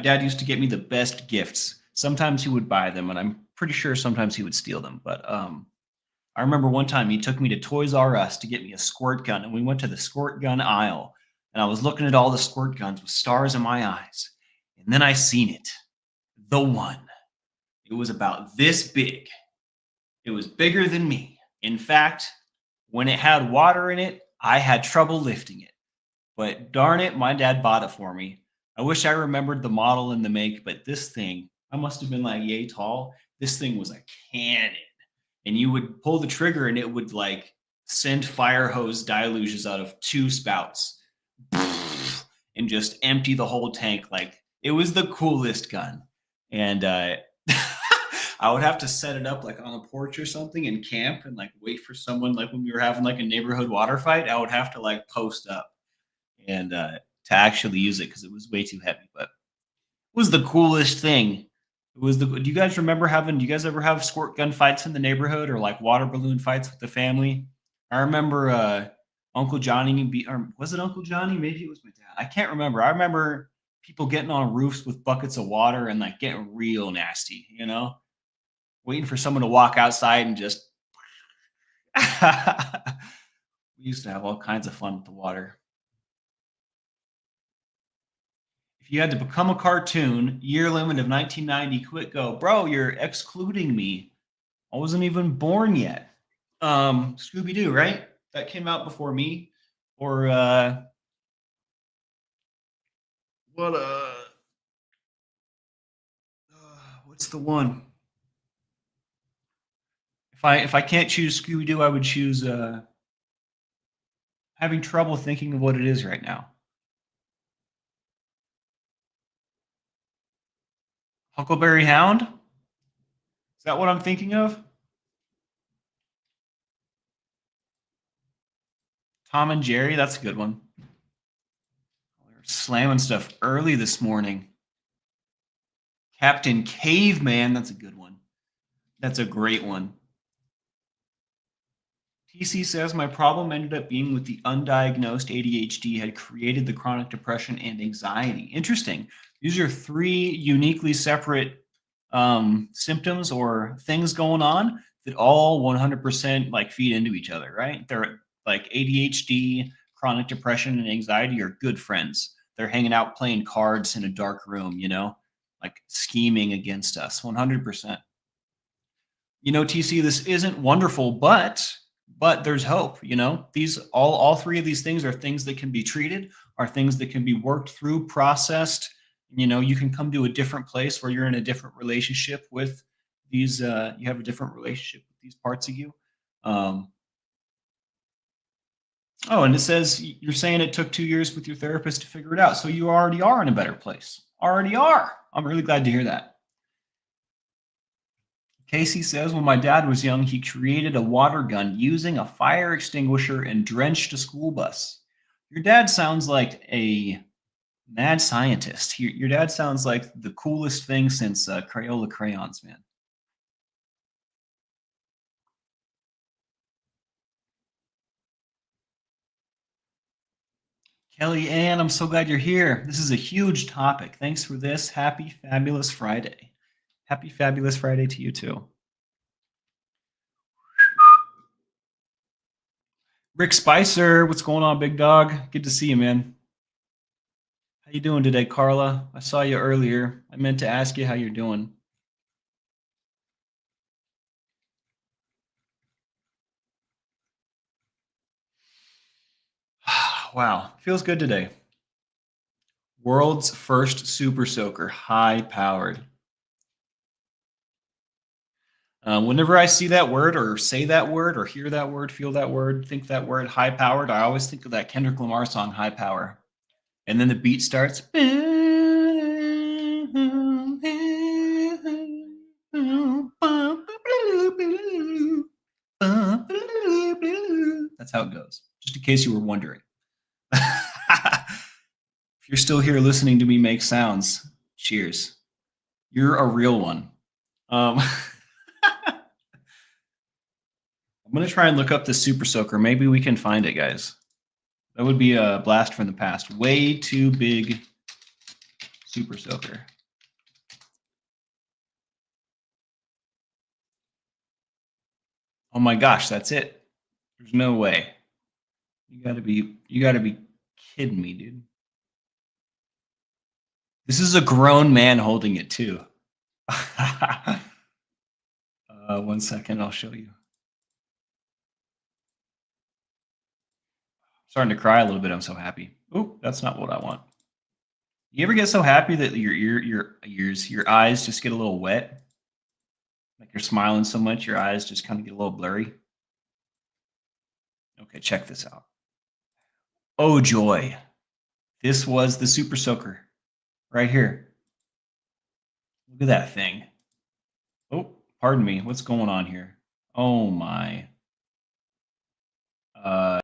dad used to get me the best gifts. Sometimes he would buy them, and I'm pretty sure sometimes he would steal them. But I remember one time he took me to Toys R Us to get me a squirt gun, and we went to the squirt gun aisle, and I was looking at all the squirt guns with stars in my eyes, and then I seen it, the one. It was about this big. It was bigger than me. In fact, when it had water in it, I had trouble lifting it. But darn it, my dad bought it for me. I wish I remembered the model and the make, but this thing, I must have been like yay tall. This thing was a cannon. And you would pull the trigger and it would like send fire hose deluges out of two spouts and just empty the whole tank. Like it was the coolest gun. And I would have to set it up like on a porch or something and camp and like wait for someone, like when we were having like a neighborhood water fight, I would have to like post up and to actually use it because it was way too heavy. But it was the coolest thing. It was the. Do you guys remember having? Do you guys ever have squirt gun fights in the neighborhood or like water balloon fights with the family? I remember Uncle Johnny. Or was it Uncle Johnny? Maybe it was my dad. I can't remember. I remember people getting on roofs with buckets of water and like getting real nasty. You know, waiting for someone to walk outside and just. We used to have all kinds of fun with the water. If you had to become a cartoon, year limit of 1990, quit go. Bro, you're excluding me. I wasn't even born yet. Scooby Doo, right? That came out before me. Or what? What's the one? If I can't choose Scooby Doo, I would choose. Having trouble thinking of what it is right now. Huckleberry Hound. Is that what I'm thinking of? Tom and Jerry. That's a good one. We were slamming stuff early this morning. Captain Caveman. That's a good one. That's a great one. TC says my problem ended up being with the undiagnosed ADHD had created the chronic depression and anxiety. Interesting. These are three uniquely separate symptoms or things going on that all 100% like feed into each other, right? They're like ADHD, chronic depression, and anxiety are good friends. They're hanging out playing cards in a dark room, you know, like scheming against us 100%. You know, TC, this isn't wonderful, but there's hope. You know, these all three of these things are things that can be treated, are things that can be worked through, processed. You know, you can come to a different place where you're in a different relationship with these. You have a different relationship with these parts of you. Um, oh, and it says you're saying it took 2 years with your therapist to figure it out, so you already are in a better place. Already are. I'm really glad to hear that. Casey says, when my dad was young, he created a water gun using a fire extinguisher and drenched a school bus. Your dad sounds like a mad scientist. Your dad sounds like the coolest thing since Crayola crayons, man. Kelly Ann, I'm so glad you're here. This is a huge topic. Thanks for this. Happy Fabulous Friday. Happy Fabulous Friday to you too. Rick Spicer, what's going on, big dog? Good to see you, man. How you doing today, Carla? I saw you earlier. I meant to ask you how you're doing. Wow, feels good today. World's first super soaker, high powered. Whenever I see that word or say that word or hear that word, feel that word, think that word, high powered, I always think of that Kendrick Lamar song, High Power. And then the beat starts. That's how it goes, just in case you were wondering. If you're still here listening to me make sounds, cheers. You're a real one. I'm gonna try and look up the Super Soaker. Maybe we can find it, guys. That would be a blast from the past. Way too big Super Soaker. Oh my gosh, that's it. There's no way. You gotta be kidding me, dude. This is a grown man holding it too. 1 second, I'll show you. I'm starting to cry a little bit. I'm so happy. Oh, that's not what I want. You ever get so happy that your eyes just get a little wet? Like you're smiling so much, your eyes just kind of get a little blurry. Okay, check this out. Oh joy. This was the Super Soaker right here. Look at that thing. Oh, pardon me. What's going on here? Oh my. Uh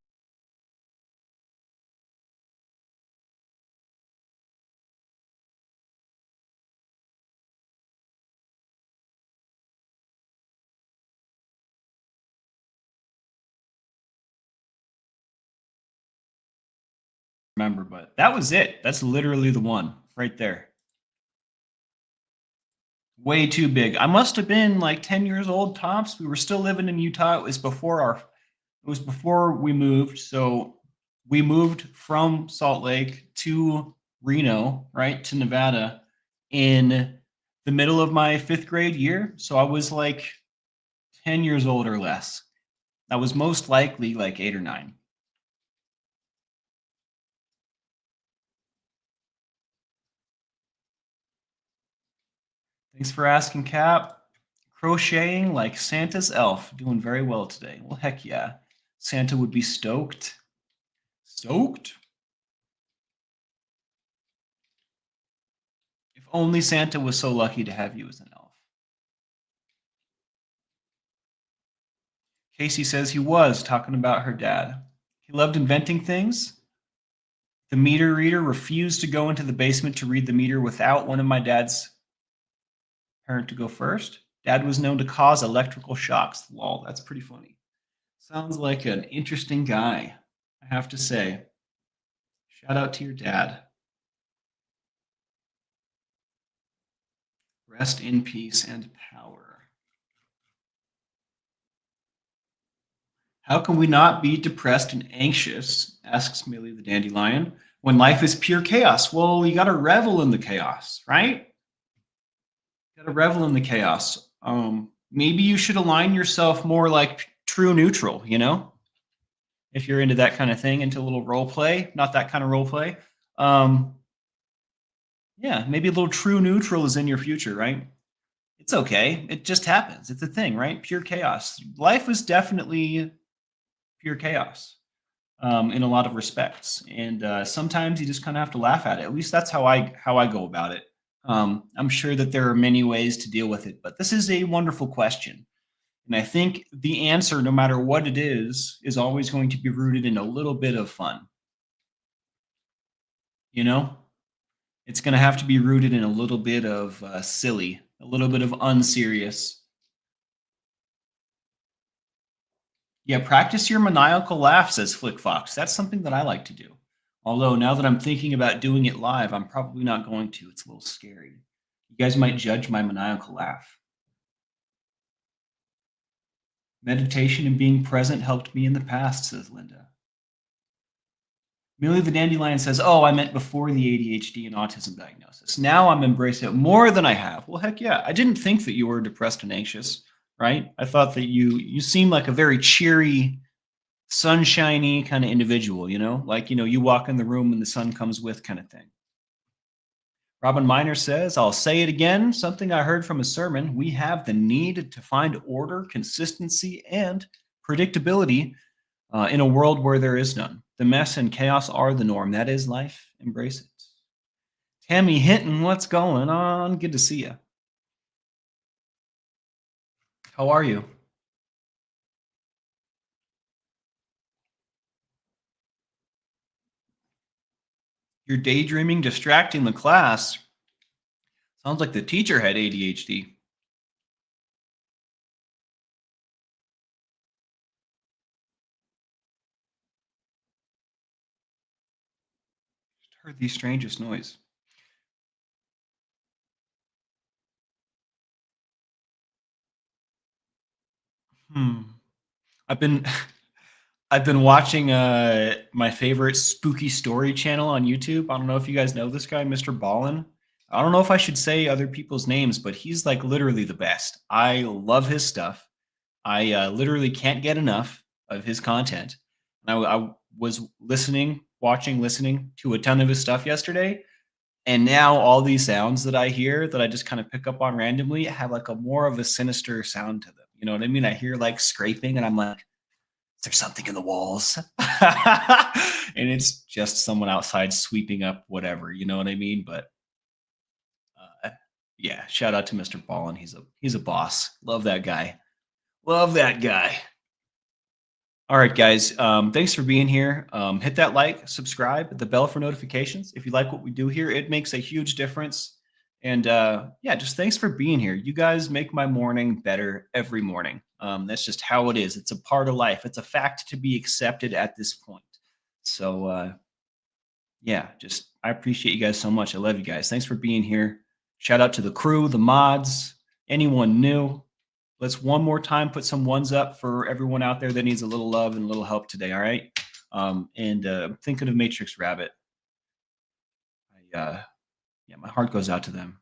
remember, but that was it. That's literally the one right there. Way too big. I must have been like 10 years old tops. We were still living in Utah. It was before we moved. So we moved from Salt Lake to Reno, right, to Nevada in the middle of my 5th grade year. So I was like 10 years old or less. I was most likely like 8 or 9. Thanks for asking, Cap. Crocheting like Santa's elf. Doing very well today. Well, heck yeah. Santa would be stoked. Stoked? If only Santa was so lucky to have you as an elf. Casey says he was talking about her dad. He loved inventing things. The meter reader refused to go into the basement to read the meter without one of my dad's parent to go first. Dad was known to cause electrical shocks. Lol, that's pretty funny. Sounds like an interesting guy, I have to say. Shout out to your dad. Rest in peace and power. How can we not be depressed and anxious, asks Millie the dandelion, when life is pure chaos? Well, you got to revel in the chaos, right? You got to revel in the chaos. Maybe you should align yourself more like true neutral, you know? If you're into that kind of thing, into a little role play, not that kind of role play. Um, yeah, maybe a little true neutral is in your future, right? It's okay. It just happens. It's a thing, right? Pure chaos. Life is definitely pure chaos in a lot of respects, and sometimes you just kind of have to laugh at it. At least that's how I go about it. I'm sure that there are many ways to deal with it, but this is a wonderful question, and I think the answer, no matter what it is always going to be rooted in a little bit of fun. You know, it's going to have to be rooted in a little bit of silly, a little bit of unserious. Yeah, practice your maniacal laugh, says Flick Fox. That's something that I like to do. Although now that I'm thinking about doing it live, I'm probably not going to. It's a little scary. You guys might judge my maniacal laugh. Meditation and being present helped me in the past, says Linda. Millie the Dandelion says, oh, I meant before the ADHD and autism diagnosis. Now I'm embracing it more than I have. Well, heck yeah. I didn't think that you were depressed and anxious, right? I thought that you seem like a very cheery, sunshiny kind of individual, you know? Like, you walk in the room and the sun comes with kind of thing. Robin Miner says, I'll say it again, something I heard from a sermon. We have the need to find order, consistency, and predictability in a world where there is none. The mess and chaos are the norm. That is life. Embrace it. Tammy Hinton, what's going on? Good to see you. How are you? You're daydreaming, distracting the class. Sounds like the teacher had ADHD. Just heard the strangest noise. Hmm. I've been I've been watching my favorite spooky story channel on YouTube. I don't know if you guys know this guy, Mr. Ballin. I don't know if I should say other people's names, but he's like literally the best. I love his stuff. I literally can't get enough of his content. I was listening to a ton of his stuff yesterday, and now all these sounds that I hear that I just kind of pick up on randomly have like a more of a sinister sound to them. You know what I mean? I hear like scraping, and I'm like, is there something in the walls? And it's just someone outside sweeping up whatever. You know what I mean? But yeah, shout out to Mr. Ballin. He's a boss. Love that guy. Love that guy. All right, guys. Thanks for being here. Hit that like, subscribe, hit the bell for notifications. If you like what we do here, it makes a huge difference. And yeah, just thanks for being here. You guys make my morning better every morning. That's just how it is. It's a part of life. It's a fact to be accepted at this point. So yeah, just I appreciate you guys so much. I love you guys. Thanks for being here. Shout out to the crew, the mods, anyone new. Let's one more time put some ones up for everyone out there that needs a little love and a little help today. All right. And I'm thinking of Matrix Rabbit. Yeah, my heart goes out to them.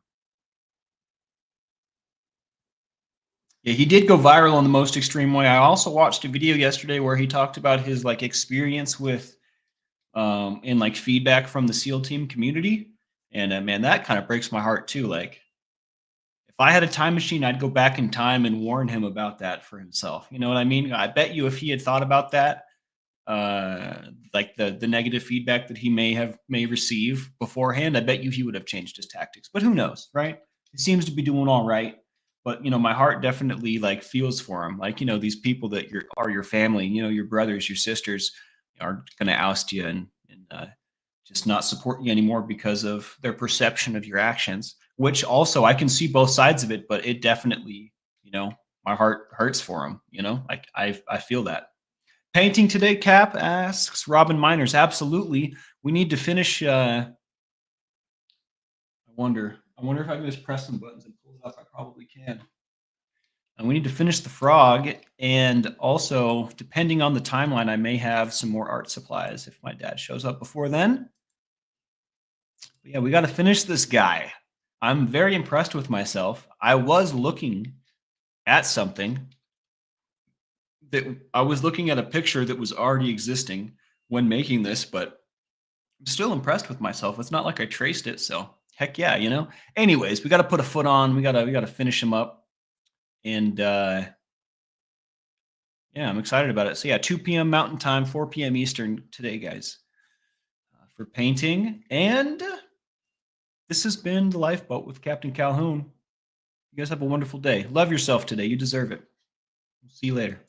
Yeah, he did go viral in the most extreme way. I also watched a video yesterday where he talked about his like experience with and like feedback from the SEAL team community. And man, that kind of breaks my heart too. Like if I had a time machine, I'd go back in time and warn him about that for himself. You know what I mean? I bet you if he had thought about that, like the negative feedback that he may receive beforehand, I bet you he would have changed his tactics. But who knows, right? He seems to be doing all right. But you know, my heart definitely like feels for him. Like, you know, these people that are your family, you know, your brothers, your sisters are gonna oust you and just not support you anymore because of their perception of your actions, which also I can see both sides of it, but it definitely, you know, my heart hurts for him, you know, like I feel that. Painting today, Cap asks Robin Miners. Absolutely. We need to finish. I wonder if I can just press some buttons and pull it up. I probably can. And we need to finish the frog. And also, depending on the timeline, I may have some more art supplies if my dad shows up before then. But yeah, we got to finish this guy. I'm very impressed with myself. I was looking at something that I was looking at a picture that was already existing when making this, but I'm still impressed with myself. It's not like I traced it, so heck yeah, you know. Anyways, we got to put a foot on. We got to finish him up, and yeah, I'm excited about it. So yeah, 2 p.m. Mountain Time, 4 p.m. Eastern today, guys, for painting. And this has been the Lifeboat with Captain Calhoun. You guys have a wonderful day. Love yourself today. You deserve it. See you later.